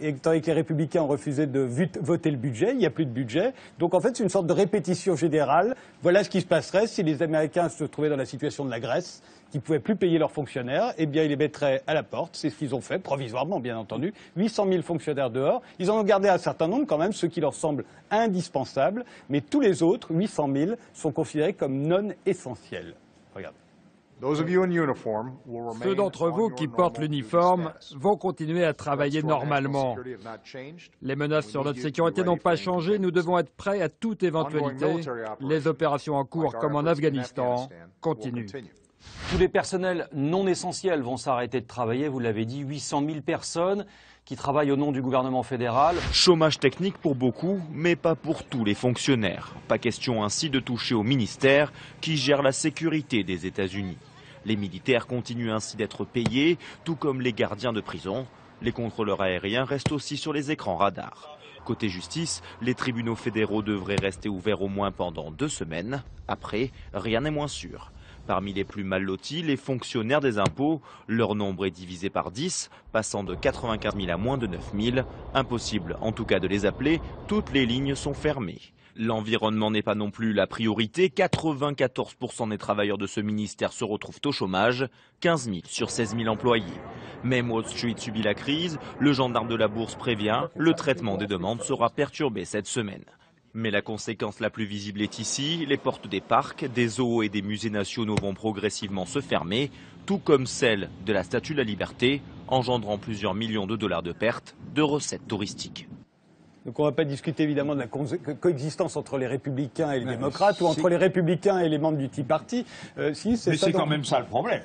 Étant donné que les Républicains ont refusé de voter le budget, il n'y a plus de budget. Donc en fait, c'est une sorte de répétition générale. Voilà ce qui se passerait si les Américains se trouvaient dans la situation de la Grèce, qui ne pouvaient plus payer leurs fonctionnaires. Eh bien, ils les mettraient à la porte. C'est ce qu'ils ont fait, provisoirement, bien entendu. 800 000 fonctionnaires dehors. Ils en ont gardé un certain nombre, quand même, ceux qui leur semblent indispensables. Mais tous les autres, 800 000, sont considérés comme non essentiels. Regardez. Ceux d'entre vous qui portent l'uniforme vont continuer à travailler normalement. Les menaces sur notre sécurité n'ont pas changé. Nous devons être prêts à toute éventualité. Les opérations en cours, comme en Afghanistan, continuent. Tous les personnels non essentiels vont s'arrêter de travailler, vous l'avez dit, 800 000 personnes qui travaillent au nom du gouvernement fédéral. Chômage technique pour beaucoup, mais pas pour tous les fonctionnaires. Pas question ainsi de toucher au ministère qui gère la sécurité des États-Unis. Les militaires continuent ainsi d'être payés, tout comme les gardiens de prison. Les contrôleurs aériens restent aussi sur les écrans radars. Côté justice, les tribunaux fédéraux devraient rester ouverts au moins pendant 2 semaines. Après, rien n'est moins sûr. Parmi les plus mal lotis, les fonctionnaires des impôts, leur nombre est divisé par 10, passant de 95 000 à moins de 9 000. Impossible en tout cas de les appeler, toutes les lignes sont fermées. L'environnement n'est pas non plus la priorité, 94% des travailleurs de ce ministère se retrouvent au chômage, 15 000 sur 16 000 employés. Même Wall Street subit la crise, le gendarme de la bourse prévient, le traitement des demandes sera perturbé cette semaine. Mais la conséquence la plus visible est ici, les portes des parcs, des zoos et des musées nationaux vont progressivement se fermer, tout comme celle de la Statue de la Liberté, engendrant plusieurs millions de dollars de pertes de recettes touristiques. Donc on ne va pas discuter évidemment de la coexistence entre les Républicains et les démocrates, ou entre les Républicains et les membres du Tea Party. Si, mais c'est quand même ça le problème.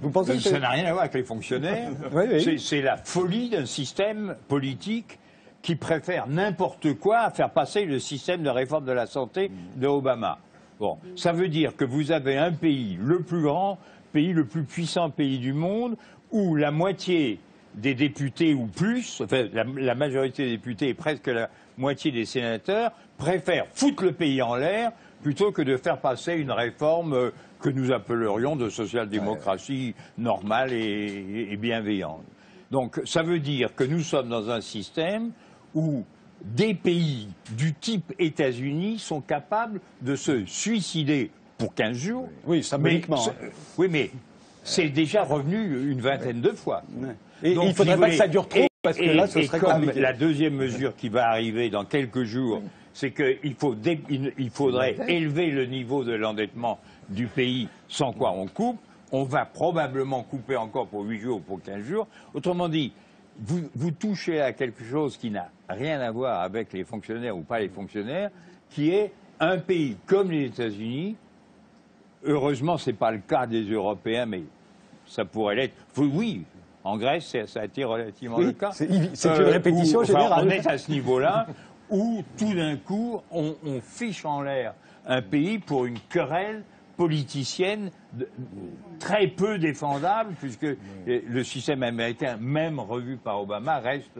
Vous pensez que ça n'a rien à voir avec les fonctionnaires. Oui. C'est la folie d'un système politique qui préfère n'importe quoi à faire passer le système de réforme de la santé de Obama. Bon, ça veut dire que vous avez un pays, le plus grand pays, le plus puissant pays du monde, où la moitié des députés ou plus, enfin la majorité des députés et presque la moitié des sénateurs, préfèrent foutre le pays en l'air plutôt que de faire passer une réforme que nous appellerions de social-démocratie normale et bienveillante. Donc ça veut dire que nous sommes dans un système où des pays du type États-Unis sont capables de se suicider pour 15 jours. Oui, symboliquement. Oui, mais c'est déjà revenu une vingtaine de fois. Et donc, il ne faudrait pas que ça dure trop, parce que là, ce serait compliqué. La deuxième mesure qui va arriver dans quelques jours, c'est qu'il faudrait élever le niveau de l'endettement du pays, sans quoi on coupe. On va probablement couper encore pour 8 jours, pour 15 jours. Autrement dit, vous touchez à quelque chose qui n'a rien à voir avec les fonctionnaires ou pas les fonctionnaires, qui est un pays comme les États-Unis. Heureusement, ce n'est pas le cas des Européens, mais ça pourrait l'être. Oui, en Grèce, ça a été relativement le cas. C'est une répétition générale. On est à ce niveau-là où, tout d'un coup, on fiche en l'air un pays pour une querelle politicienne très peu défendable, puisque le système américain, même revu par Obama, reste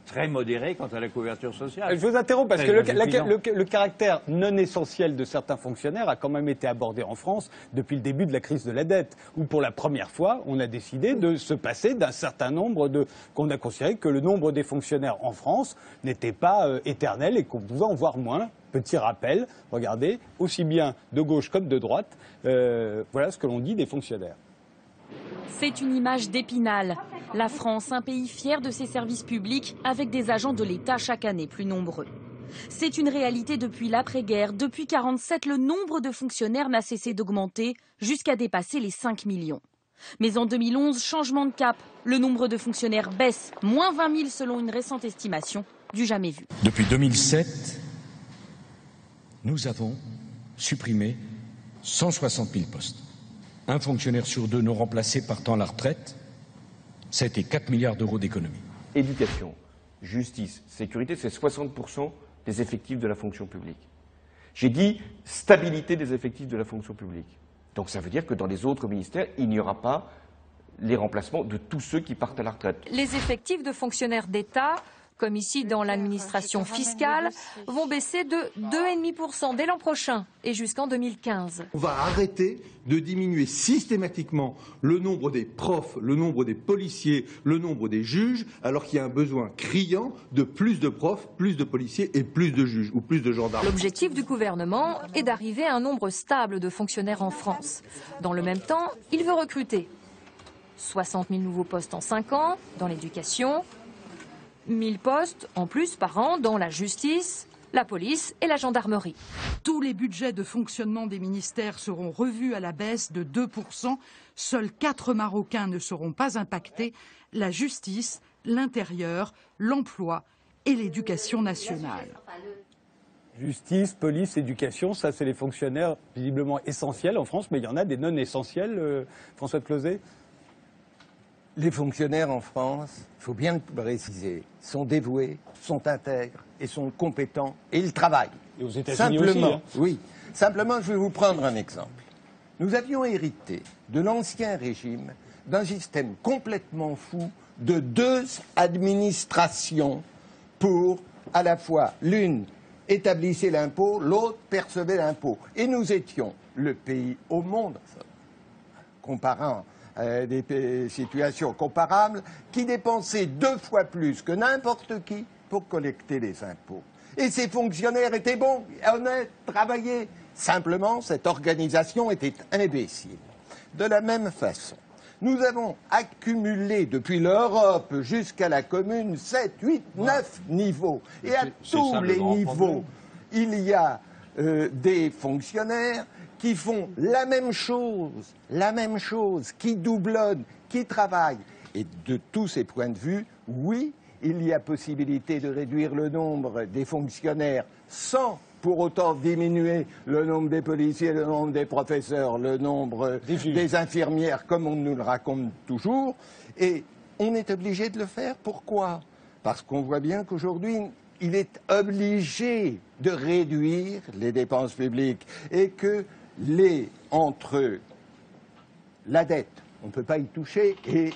très modéré quant à la couverture sociale. Je vous interromps parce que le caractère non essentiel de certains fonctionnaires a quand même été abordé en France depuis le début de la crise de la dette, où pour la première fois, on a décidé de se passer d'un certain nombre qu'on a considéré que le nombre des fonctionnaires en France n'était pas éternel et qu'on pouvait en voir moins. Petit rappel, regardez, aussi bien de gauche comme de droite, voilà ce que l'on dit des fonctionnaires. C'est une image d'Épinal. La France, un pays fier de ses services publics, avec des agents de l'État chaque année plus nombreux. C'est une réalité depuis l'après-guerre. Depuis 1947, le nombre de fonctionnaires n'a cessé d'augmenter, jusqu'à dépasser les 5 millions. Mais en 2011, changement de cap. Le nombre de fonctionnaires baisse, moins 20 000 selon une récente estimation, du jamais vu. Depuis 2007, nous avons supprimé 160 000 postes. Un fonctionnaire sur 2 non remplacé partant à la retraite, ça a été 4 milliards d'euros d'économie. Éducation, justice, sécurité, c'est 60% des effectifs de la fonction publique. J'ai dit stabilité des effectifs de la fonction publique. Donc ça veut dire que dans les autres ministères, il n'y aura pas les remplacements de tous ceux qui partent à la retraite. Les effectifs de fonctionnaires d'État comme ici dans l'administration fiscale, vont baisser de 2,5% dès l'an prochain et jusqu'en 2015. On va arrêter de diminuer systématiquement le nombre des profs, le nombre des policiers, le nombre des juges, alors qu'il y a un besoin criant de plus de profs, plus de policiers et plus de juges ou plus de gendarmes. L'objectif du gouvernement est d'arriver à un nombre stable de fonctionnaires en France. Dans le même temps, il veut recruter 60 000 nouveaux postes en 5 ans dans l'éducation, 1 000 postes en plus par an dans la justice, la police et la gendarmerie. Tous les budgets de fonctionnement des ministères seront revus à la baisse de 2%. Seuls 4 Marocains ne seront pas impactés, la justice, l'intérieur, l'emploi et l'éducation nationale. Justice, police, éducation, ça c'est les fonctionnaires visiblement essentiels en France, mais il y en a des non essentiels, François de Closets. Les fonctionnaires en France, il faut bien le préciser, sont dévoués, sont intègres et sont compétents et ils travaillent. Et aux États-Unis aussi, hein. Oui. Simplement, je vais vous prendre un exemple. Nous avions hérité de l'ancien régime d'un système complètement fou de 2 administrations pour, à la fois, l'une établissait l'impôt, l'autre percevait l'impôt. Et nous étions le pays au monde, comparant des situations comparables, qui dépensaient 2 fois plus que n'importe qui pour collecter les impôts. Et ces fonctionnaires étaient bons, honnêtes, travaillaient. Simplement, cette organisation était imbécile. De la même façon, nous avons accumulé depuis l'Europe jusqu'à la commune 7, 8, 9 niveaux. Et à tous les niveaux, il y a des fonctionnaires qui font la même chose, qui doublonnent, qui travaillent. Et de tous ces points de vue, oui, il y a possibilité de réduire le nombre des fonctionnaires sans pour autant diminuer le nombre des policiers, le nombre des professeurs, le nombre des infirmières, comme on nous le raconte toujours. Et on est obligé de le faire. Pourquoi? Parce qu'on voit bien qu'aujourd'hui, il est obligé de réduire les dépenses publiques et que entre la dette, on ne peut pas y toucher et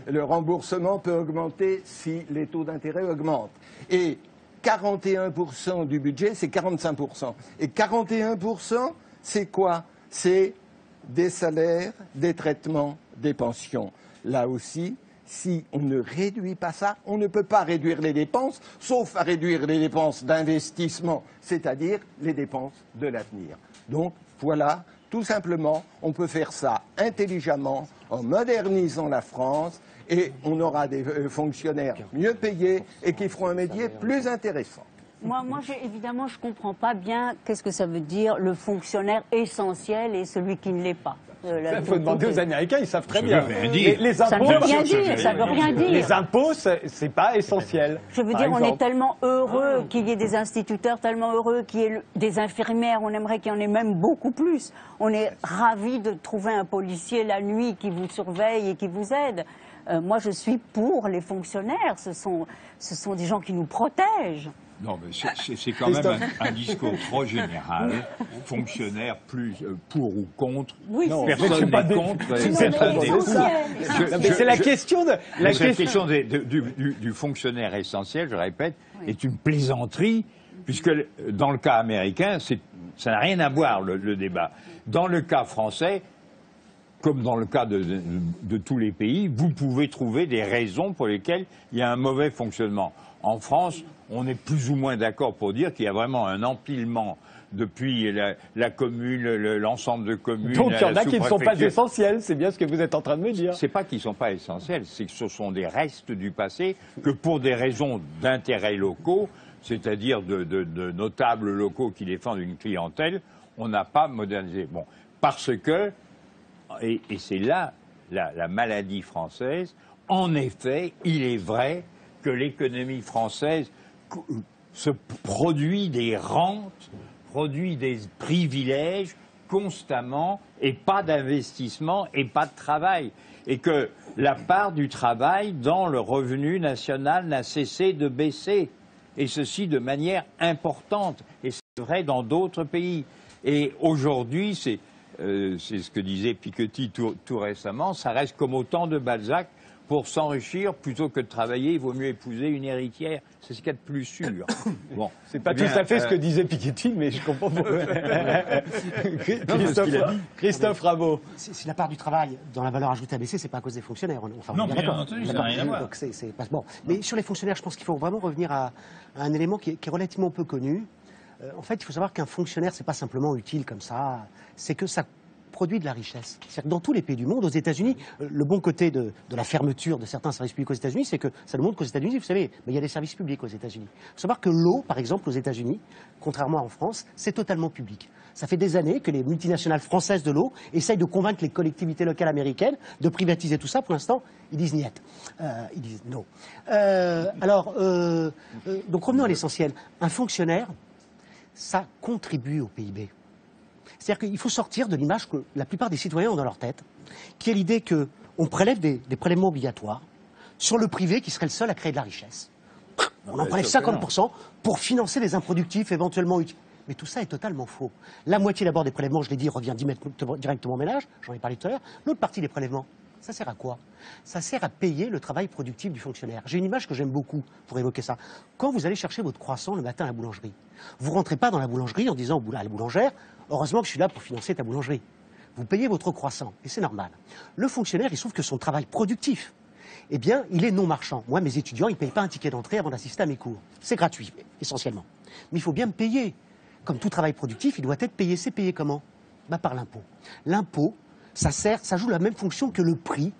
le remboursement peut augmenter si les taux d'intérêt augmentent. Et 41% du budget, c'est 45%. Et 41%, c'est quoi? C'est des salaires, des traitements, des pensions. Là aussi, si on ne réduit pas ça, on ne peut pas réduire les dépenses, sauf à réduire les dépenses d'investissement, c'est-à-dire les dépenses de l'avenir. Donc, voilà, tout simplement, on peut faire ça intelligemment, en modernisant la France, et on aura des fonctionnaires mieux payés et qui feront un métier plus intéressant. Moi évidemment, je ne comprends pas bien qu'est-ce que ça veut dire le fonctionnaire essentiel et celui qui ne l'est pas. Il faut demander aux Américains, ils savent très bien. Les impôts, ça ne veut rien dire, ça veut rien dire. Les impôts, c'est pas essentiel. Je veux dire, on est tellement heureux qu'il y ait des instituteurs, tellement heureux qu'il y ait des infirmières, on aimerait qu'il y en ait même beaucoup plus. On est ravis de trouver un policier la nuit qui vous surveille et qui vous aide. Moi, je suis pour les fonctionnaires, ce sont des gens qui nous protègent. Non, mais c'est quand même un discours trop général. Fonctionnaire plus pour ou contre. Oui, personne n'est contre. C'est la question cette question du fonctionnaire essentiel, je répète, est une plaisanterie, puisque dans le cas américain, ça n'a rien à voir le débat. Dans le cas français, comme dans le cas de tous les pays, vous pouvez trouver des raisons pour lesquelles il y a un mauvais fonctionnement. En France, on est plus ou moins d'accord pour dire qu'il y a vraiment un empilement depuis la commune, l'ensemble de communes. Donc il y en a qui ne sont pas essentiels, c'est bien ce que vous êtes en train de me dire. C'est pas qu'ils ne sont pas essentiels, c'est que ce sont des restes du passé que pour des raisons d'intérêts locaux, c'est-à-dire de notables locaux qui défendent une clientèle, on n'a pas modernisé. Bon, parce que, et c'est là la maladie française, en effet, il est vrai que l'économie française se produit des rentes, produit des privilèges constamment et pas d'investissement et pas de travail. Et que la part du travail dans le revenu national n'a cessé de baisser. Et ceci de manière importante. Et c'est vrai dans d'autres pays. Et aujourd'hui, c'est ce que disait Piketty tout récemment, ça reste comme au temps de Balzac, pour s'enrichir, plutôt que de travailler, il vaut mieux épouser une héritière. C'est ce qu'il y a de plus sûr. Bon, c'est pas tout à fait ce que disait Piketty, mais je comprends pourquoi. Christophe Rabault. Si la part du travail dans la valeur ajoutée a baissé, c'est pas à cause des fonctionnaires. Enfin, non, bien entendu, ça n'a rien à voir. Donc bon. Mais sur les fonctionnaires, je pense qu'il faut vraiment revenir à un élément qui est relativement peu connu. En fait, il faut savoir qu'un fonctionnaire, c'est pas simplement utile comme ça, c'est que ça produit de la richesse. C'est-à-dire que dans tous les pays du monde, aux États-Unis, le bon côté de la fermeture de certains services publics aux États-Unis, c'est que ça nous montre qu'aux États-Unis, vous savez, il y a des services publics aux États-Unis. Il faut savoir que l'eau, par exemple, aux États-Unis, contrairement à en France, c'est totalement public. Ça fait des années que les multinationales françaises de l'eau essayent de convaincre les collectivités locales américaines de privatiser tout ça. Pour l'instant, ils disent niet. Ils disent non. Donc revenons à l'essentiel. Un fonctionnaire, ça contribue au PIB. C'est-à-dire qu'il faut sortir de l'image que la plupart des citoyens ont dans leur tête, qui est l'idée qu'on prélève des prélèvements obligatoires sur le privé qui serait le seul à créer de la richesse. On en prélève 50% pour financer les improductifs éventuellement utiles. Mais tout ça est totalement faux. La moitié d'abord des prélèvements, je l'ai dit, revient directement au ménage, j'en ai parlé tout à l'heure. L'autre partie des prélèvements, ça sert à quoi? Ça sert à payer le travail productif du fonctionnaire. J'ai une image que j'aime beaucoup pour évoquer ça. Quand vous allez chercher votre croissant le matin à la boulangerie, vous ne rentrez pas dans la boulangerie en disant à la boulangère, heureusement que je suis là pour financer ta boulangerie. Vous payez votre croissant, et c'est normal. Le fonctionnaire, il se trouve que son travail productif, eh bien, il est non marchand. Moi, mes étudiants, ils ne payent pas un ticket d'entrée avant d'assister à mes cours. C'est gratuit, essentiellement. Mais il faut bien me payer. Comme tout travail productif, il doit être payé. C'est payé comment? Par l'impôt. L'impôt, ça joue la même fonction que le prix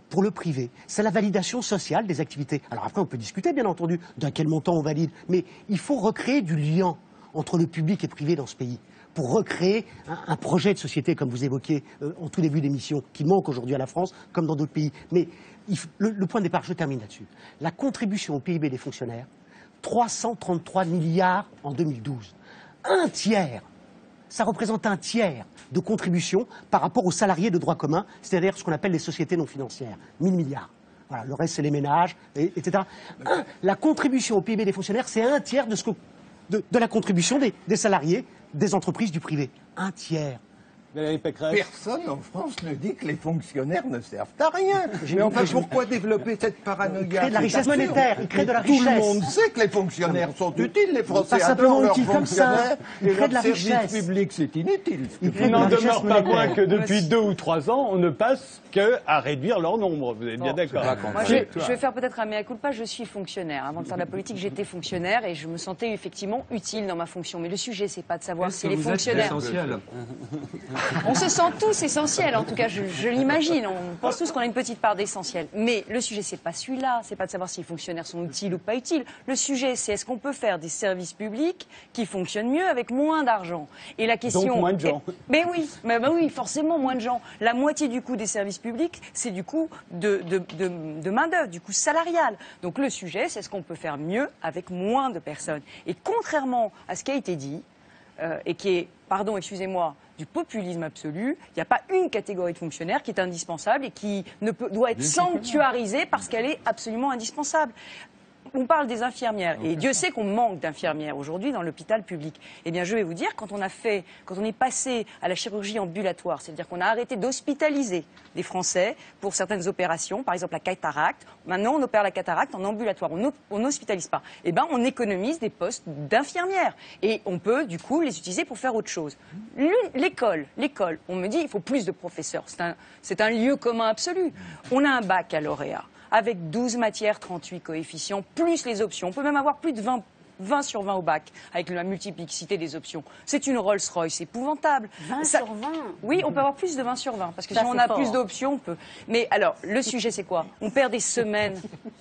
pour le privé. C'est la validation sociale des activités. Alors après, on peut discuter, bien entendu, d'à quel montant on valide. Mais il faut recréer du lien entre le public et le privé dans ce pays, pour recréer un projet de société, comme vous évoquiez en tout début d'émission, qui manque aujourd'hui à la France, comme dans d'autres pays. Mais le point de départ, je termine là-dessus. La contribution au PIB des fonctionnaires, 333 milliards en 2012. Un tiers, ça représente un tiers de contribution par rapport aux salariés de droit commun, c'est-à-dire ce qu'on appelle les sociétés non financières, 1000 milliards. Voilà, le reste, c'est les ménages, etc. La contribution au PIB des fonctionnaires, c'est un tiers de la contribution des salariés des entreprises du privé. Un tiers. Personne en France ne dit que les fonctionnaires ne servent à rien. Mais enfin, pourquoi développer cette paranoïa? Ils créent de la richesse monétaire, ils créent de la richesse. Tout le monde sait que les fonctionnaires sont utiles, les Français pas simplement adorent leurs utiles comme ça. fonctionnaires, et leur service public, c'est inutile. Il n'en demeure pas moins que depuis 2 ou 3 ans, on ne passe qu'à réduire leur nombre. Vous êtes bien d'accord? Moi, je vais faire peut-être un mea culpa. Je suis fonctionnaire. Avant de faire de la politique, j'étais fonctionnaire et je me sentais effectivement utile dans ma fonction. Mais le sujet, c'est pas de savoir si les fonctionnaires... On se sent tous essentiels, en tout cas, je l'imagine. On pense tous qu'on a une petite part d'essentiel. Mais le sujet, c'est pas celui-là. C'est pas de savoir si les fonctionnaires sont utiles ou pas utiles. Le sujet, c'est est-ce qu'on peut faire des services publics qui fonctionnent mieux avec moins d'argent? Et la question. Donc moins de gens. Mais oui, forcément moins de gens. La moitié du coût des services publics, c'est du coût de main-d'œuvre, du coût salarial. Donc le sujet, c'est est-ce qu'on peut faire mieux avec moins de personnes? Et contrairement à ce qui a été dit, et qui est, pardon, excusez-moi, du populisme absolu, il n'y a pas une catégorie de fonctionnaires qui est indispensable et qui doit être sanctuarisée parce qu'elle est absolument indispensable. On parle des infirmières, et Dieu sait qu'on manque d'infirmières aujourd'hui dans l'hôpital public. Eh bien, je vais vous dire, quand on est passé à la chirurgie ambulatoire, c'est-à-dire qu'on a arrêté d'hospitaliser des Français pour certaines opérations, par exemple la cataracte, maintenant on opère la cataracte en ambulatoire, on n'hospitalise pas. Eh bien, on économise des postes d'infirmières, et on peut, du coup, les utiliser pour faire autre chose. L'école, on me dit, il faut plus de professeurs, c'est un lieu commun absolu. On a un baccalauréat avec 12 matières, 38 coefficients, plus les options. On peut même avoir plus de 20 sur 20 au bac, avec la multiplicité des options. C'est une Rolls-Royce épouvantable. 20 sur 20? Oui, on peut avoir plus de 20 sur 20, parce que si on a plus d'options, on peut. Mais alors, le sujet, c'est quoi? On perd des semaines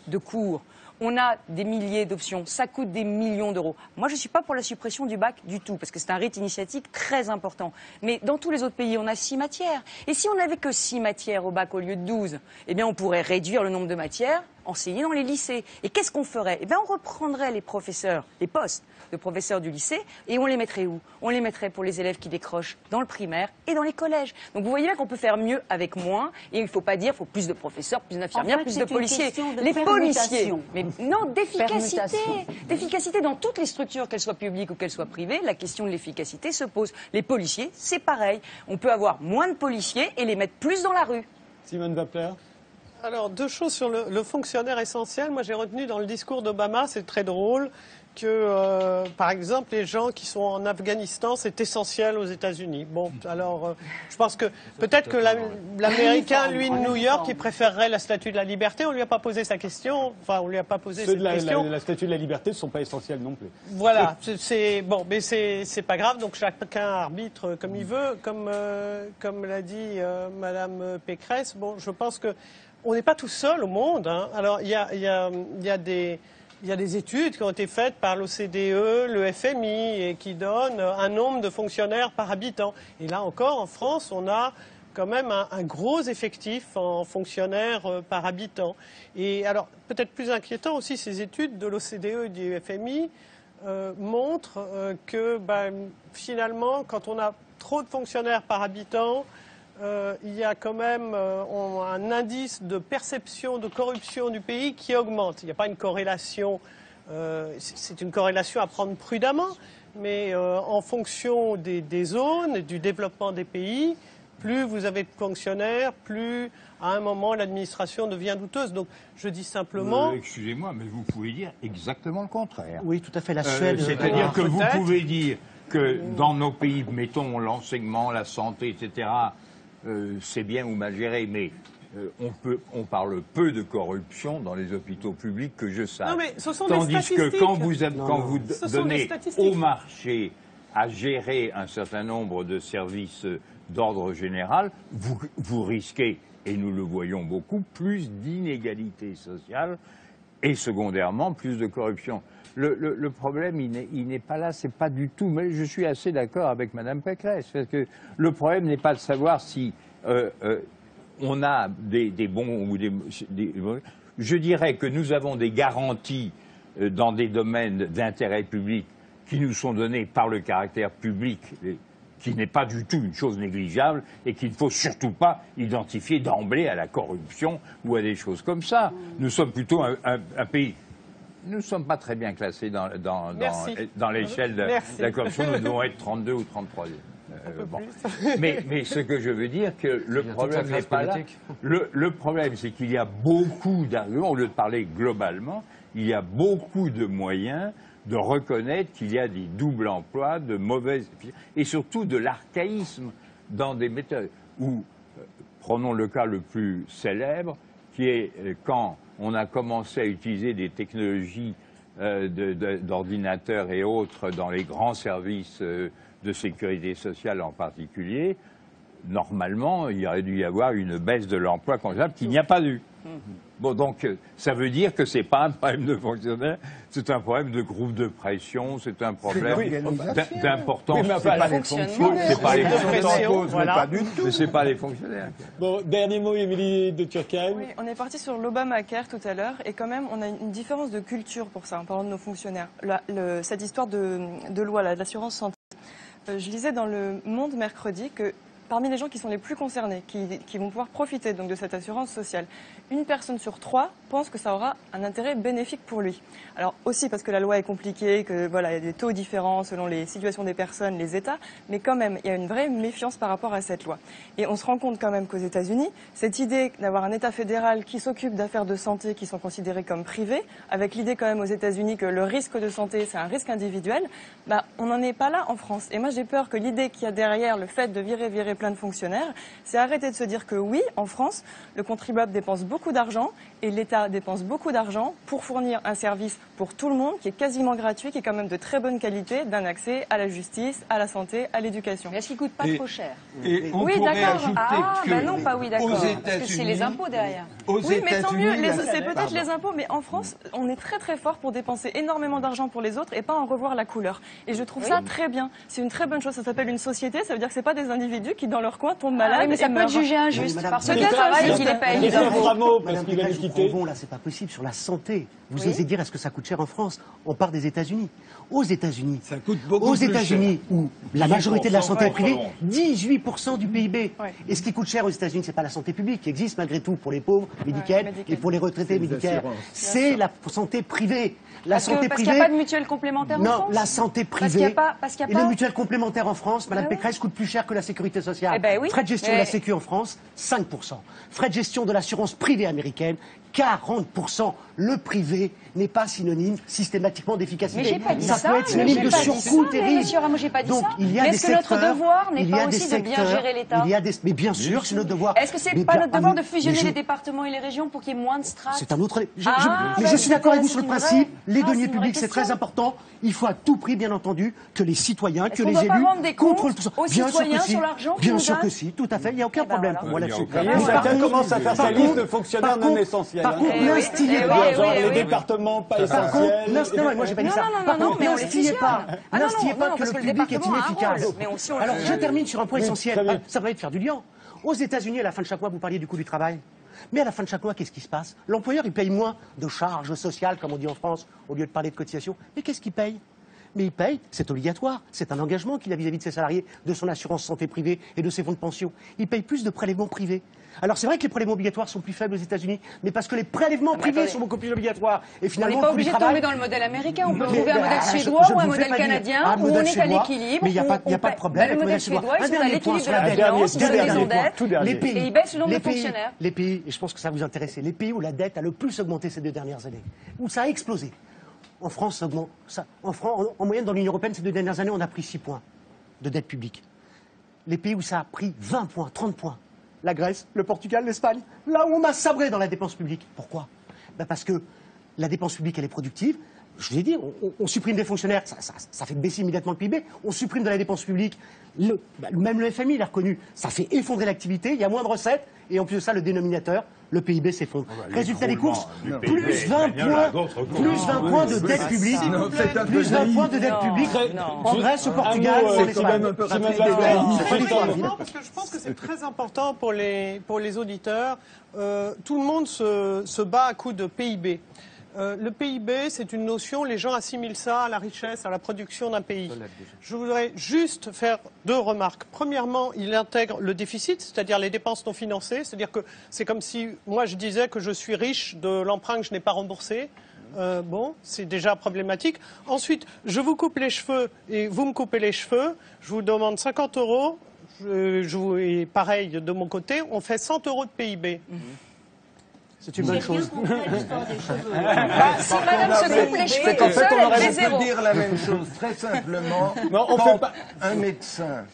de cours. On a des milliers d'options, ça coûte des millions d'euros. Moi, je ne suis pas pour la suppression du bac du tout, parce que c'est un rite initiatique très important. Mais dans tous les autres pays, on a 6 matières. Et si on n'avait que 6 matières au bac au lieu de 12, eh bien, on pourrait réduire le nombre de matières enseignées dans les lycées. Et qu'est-ce qu'on ferait? Eh bien, on reprendrait les professeurs, les postes de professeurs du lycée, et on les mettrait où? On les mettrait pour les élèves qui décrochent dans le primaire et dans les collèges. Donc, vous voyez bien qu'on peut faire mieux avec moins, et il ne faut pas dire qu'il faut plus de professeurs, plus d'infirmières, plus de policiers. Les policiers, mais non, d'efficacité. D'efficacité dans toutes les structures, qu'elles soient publiques ou qu'elles soient privées, la question de l'efficacité se pose. Les policiers, c'est pareil. On peut avoir moins de policiers et les mettre plus dans la rue. Simone Wappler. Alors, deux choses sur le fonctionnaire essentiel. Moi, j'ai retenu dans le discours d'Obama, c'est très drôle, que, par exemple, les gens qui sont en Afghanistan, c'est essentiel aux États-Unis. Bon, alors, je pense que peut-être que l'Américain, lui, de New York, il préférerait la Statue de la Liberté. On lui a pas posé sa question. Enfin, on lui a pas posé cette question. La Statue de la Liberté ne sont pas essentiels non plus. Voilà, bon, mais c'est pas grave. Donc chacun arbitre comme il veut, comme l'a dit Madame Pécresse. Bon, je pense que on n'est pas tout seul au monde. Hein. Alors il y a des études qui ont été faites par l'OCDE, le FMI, et qui donnent un nombre de fonctionnaires par habitant. Et là encore, en France, on a quand même un gros effectif en fonctionnaires par habitant. Et alors, peut-être plus inquiétant aussi, ces études de l'OCDE et du FMI montrent que finalement, quand on a trop de fonctionnaires par habitant, il y a quand même un indice de perception de corruption du pays qui augmente. Il n'y a pas une corrélation, c'est une corrélation à prendre prudemment, mais en fonction des zones et du développement des pays, plus vous avez de fonctionnaires, plus à un moment l'administration devient douteuse. Donc je dis simplement... Excusez-moi, mais vous pouvez dire exactement le contraire. Oui, tout à fait. La Suède... C'est-à-dire que vous pouvez dire que dans nos pays, mettons l'enseignement, la santé, etc., c'est bien ou mal géré, mais on parle peu de corruption dans les hôpitaux publics que je sache. Non, mais ce sont Tandis des statistiques. que quand vous donnez au marché à gérer un certain nombre de services d'ordre général, vous risquez, et nous le voyons beaucoup, plus d'inégalités sociales et secondairement plus de corruption. Le problème, il n'est pas là, c'est pas du tout. Mais je suis assez d'accord avec Madame Pécresse, parce que le problème n'est pas de savoir si on a des bons ou des mauvais. Je dirais que nous avons des garanties dans des domaines d'intérêt public qui nous sont donnés par le caractère public, qui n'est pas du tout une chose négligeable et qu'il ne faut surtout pas identifier d'emblée à la corruption ou à des choses comme ça. Nous sommes plutôt un pays... Nous ne sommes pas très bien classés dans l'échelle de la corruption. Nous devons être 32 ou 33. Bon. Mais ce que je veux dire, que le problème n'est pas là. Le problème, c'est qu'il y a beaucoup d'arguments, au lieu de parler globalement, il y a beaucoup de moyens de reconnaître qu'il y a des doubles emplois, de mauvaises... et surtout de l'archaïsme dans des méthodes. Où, prenons le cas le plus célèbre, qui est quand on a commencé à utiliser des technologies d'ordinateurs et autres dans les grands services de sécurité sociale en particulier, normalement, il aurait dû y avoir une baisse de l'emploi considérable qu'il n'y a pas eu. Bon, donc, ça veut dire que c'est pas un problème de fonctionnaires, c'est un problème de groupe de pression, c'est un problème d'importance. Oui, c'est pas les fonctionnaires. C'est pas les fonctionnaires, voilà. pas du tout. Mais c'est pas les fonctionnaires. Bon, dernier mot, Émilie de Turckheim. Oui, on est parti sur l'Obamacare tout à l'heure, et quand même, on a une différence de culture pour ça, en parlant de nos fonctionnaires. Cette histoire de loi, là, de l'assurance santé. Je lisais dans Le Monde mercredi que parmi les gens qui sont les plus concernés, qui vont pouvoir profiter donc de cette assurance sociale, une personne sur 3 pense que ça aura un intérêt bénéfique pour lui. Alors aussi parce que la loi est compliquée, que voilà, il y a des taux différents selon les situations des personnes, les États, mais quand même, il y a une vraie méfiance par rapport à cette loi. Et on se rend compte quand même qu'aux États-Unis, cette idée d'avoir un État fédéral qui s'occupe d'affaires de santé qui sont considérées comme privées, avec l'idée quand même aux États-Unis que le risque de santé, c'est un risque individuel, on n'en est pas là en France. Et moi, j'ai peur que l'idée qu'il y a derrière le fait de virer plein de fonctionnaires, c'est arrêter de se dire que oui, en France, le contribuable dépense beaucoup d'argent et l'État dépense beaucoup d'argent pour fournir un service pour tout le monde qui est quasiment gratuit, qui est quand même de très bonne qualité, d'un accès à la justice, à la santé, à l'éducation. Mais est-ce qu'il ne coûte pas trop cher? Et on pourrait ajouter que non, pas oui, d'accord. Parce que c'est les impôts derrière. Oui, mais tant mieux, c'est peut-être les impôts, mais en France, on est très très fort pour dépenser énormément d'argent pour les autres et pas en revoir la couleur. Et je trouve ça très bien. C'est une très bonne chose. Ça s'appelle une société. Ça veut dire que c'est pas des individus qui dans leur coin tombent malades. Oui, mais ça peut être jugé injuste parce que le travail qui les paye. Là, c'est pas possible. Sur la santé, vous osez dire est-ce que ça coûte cher en France? On part des États-Unis. Aux États-Unis, où la majorité de la santé est privée, 18% du PIB. Et ce qui coûte cher aux États-Unis, c'est pas la santé publique qui existe malgré tout pour les pauvres, médicale et pour les retraités médicaux. C'est la santé privée. Parce qu'il n'y a pas de mutuelle complémentaire en France? Non, la santé privée. Et les mutuelles complémentaires en France, Madame Pécresse, coûtent plus cher que la sécurité sociale. Eh ben oui. Frais de gestion de la Sécu en France, 5%. Frais de gestion de l'assurance privée américaine, 40%. Le privé n'est pas synonyme systématiquement d'efficacité. Mais j'ai pas dit ça. peut être synonyme de surcoût terrible. Monsieur Ramo, j'ai pas dit Donc, ça. il y a mais des est-ce que notre secteurs, devoir n'est il y a pas des aussi de bien secteurs, gérer l'État? Mais bien sûr, c'est notre devoir. Est-ce que c'est pas notre devoir de fusionner les départements et les régions pour qu'il y ait moins de strates? C'est un autre. Mais bah, je suis d'accord avec vous c'est sur le une principe. vraie- Les Ah, c'est deniers une publics, vraie c'est très question. important. Il faut à tout prix, bien entendu, que les citoyens, Est-ce que qu'on les doit pas élus rendre des comptes contrôlent tout ça. aux Bien sûr citoyens que si. sur l'argent qu'ils Bien nous sûr que donnent? si, tout à fait. Il n'y a aucun problème pour moi là-dessus. Vous voyez, chacun commence à faire sa liste de fonctionnaires non essentiels. Par contre, n'instillez pas. Genre les départements pas essentiels. Non, moi j'ai pas dit ça. Par contre, n'instillez pas que le parce que le public est département a un inefficace. rôle. Mais aussi, on le Alors fait. je termine sur un point Oui, essentiel. très bien. Ça va être faire du lien. Aux États-Unis, à la fin de chaque mois, vous parliez du coût du travail. Mais à la fin de chaque mois, qu'est-ce qui se passe? L'employeur, il paye moins de charges sociales, comme on dit en France, au lieu de parler de cotisation. Mais qu'est-ce qu'il paye? Mais il paye, c'est obligatoire, c'est un engagement qu'il a vis-à-vis de ses salariés, de son assurance santé privée et de ses fonds de pension. Il paye plus de prélèvements privés. Alors c'est vrai que les prélèvements obligatoires sont plus faibles aux États-Unis, mais parce que les prélèvements privés sont beaucoup plus obligatoires. Et On n'est finalement, pas le coût du obligé de travail... tomber dans le modèle américain. On peut Mais, trouver un modèle je suédois ne ou un vous fais modèle pas dire canadien un où on modèle est à suédois, l'équilibre. mais il n'y a pas de problème. Le modèle suédois, ils sont à l'équilibre de la Un dernier dépense, point, de la raison d'être, tout dernier. et ils baissent le nombre de fonctionnaires. Les pays, et je pense que ça va vous intéresser, les pays où la dette a le plus augmenté ces 2 dernières années, où ça a explosé. En France, en moyenne dans l'Union européenne, ces 2 dernières années, on a pris 6 points de dette publique. Les pays où ça a pris 20 points, 30 points, la Grèce, le Portugal, l'Espagne, là où on a sabré dans la dépense publique. Pourquoi? Parce que la dépense publique, elle est productive. Je vous ai dit, on supprime des fonctionnaires, ça fait baisser immédiatement le PIB. On supprime de la dépense publique, même le FMI l'a reconnu, ça fait effondrer l'activité, il y a moins de recettes, et en plus de ça, le dénominateur, le PIB s'effondre. Résultat des courses, plus 20 points de dette publique, plus 20 points de dette publique en Grèce, au Portugal, en Espagne. Parce que je pense que c'est très important pour les auditeurs. Tout le monde se bat à coup de PIB. Le PIB, c'est une notion, les gens assimilent ça à la richesse, à la production d'un pays. Je voudrais juste faire 2 remarques. Premièrement, il intègre le déficit, c'est-à-dire les dépenses non financées. C'est-à-dire que c'est comme si moi je disais que je suis riche de l'emprunt que je n'ai pas remboursé. Bon, c'est déjà problématique. Ensuite, je vous coupe les cheveux et vous me coupez les cheveux. Je vous demande 50 €. Et pareil de mon côté, on fait 100 € de PIB. C'est une bonne chose. Si madame se coupe les cheveux, En fait, on aurait elle pu zéro. dire la même chose très simplement. Non, on quand fait pas. un médecin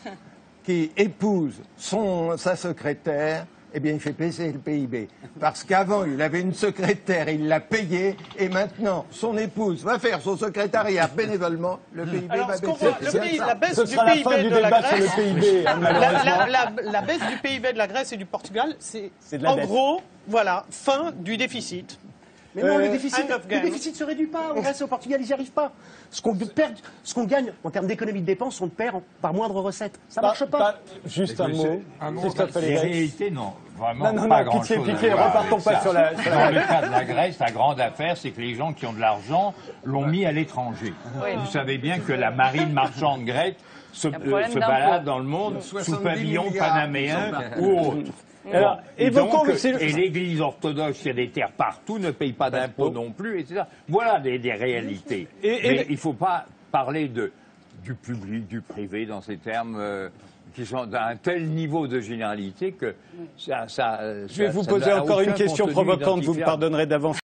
qui épouse sa secrétaire, eh bien, il fait baisser le PIB. Parce qu'avant, il avait une secrétaire, il l'a payée, et maintenant, son épouse va faire son secrétariat bénévolement, le PIB Alors, va ce qu'on baisser. voit, la baisse Ce du sera la fin PIB du de la débat sur Grèce, le PIB, hein, malheureusement. la baisse du PIB de la Grèce et du Portugal, c'est de la en dette. gros, voilà, fin du déficit. Mais non, le End déficit of game. ne se réduit pas. En Grèce et au Portugal, ils n'y arrivent pas. Ce qu'on gagne en termes d'économie de dépenses, on le perd par moindre recette. Ça ne marche pas. Juste un mot. Christophe En Allegret. réalité, non. Vraiment, Non, pas pitié, grand-chose. pitié, à voir repartons avec pas ça. sur la Dans le cas de la Grèce, la grande affaire, c'est que les gens qui ont de l'argent l'ont mis à l'étranger. Oui. Vous savez bien que la marine marchande grecque se problème se d'impôt. balade dans le monde sous 70 pavillon milliards panaméen ou autre. Alors, Et évoquons donc, le- et l'Église orthodoxe, il y a des terres partout, ne paye pas d'impôts non plus, etc. Voilà des réalités. Mais il ne faut pas parler du public, du privé dans ces termes qui sont d'un tel niveau de généralité que ça Je vais vous poser encore une question provocante, vous me pardonnerez d'avance.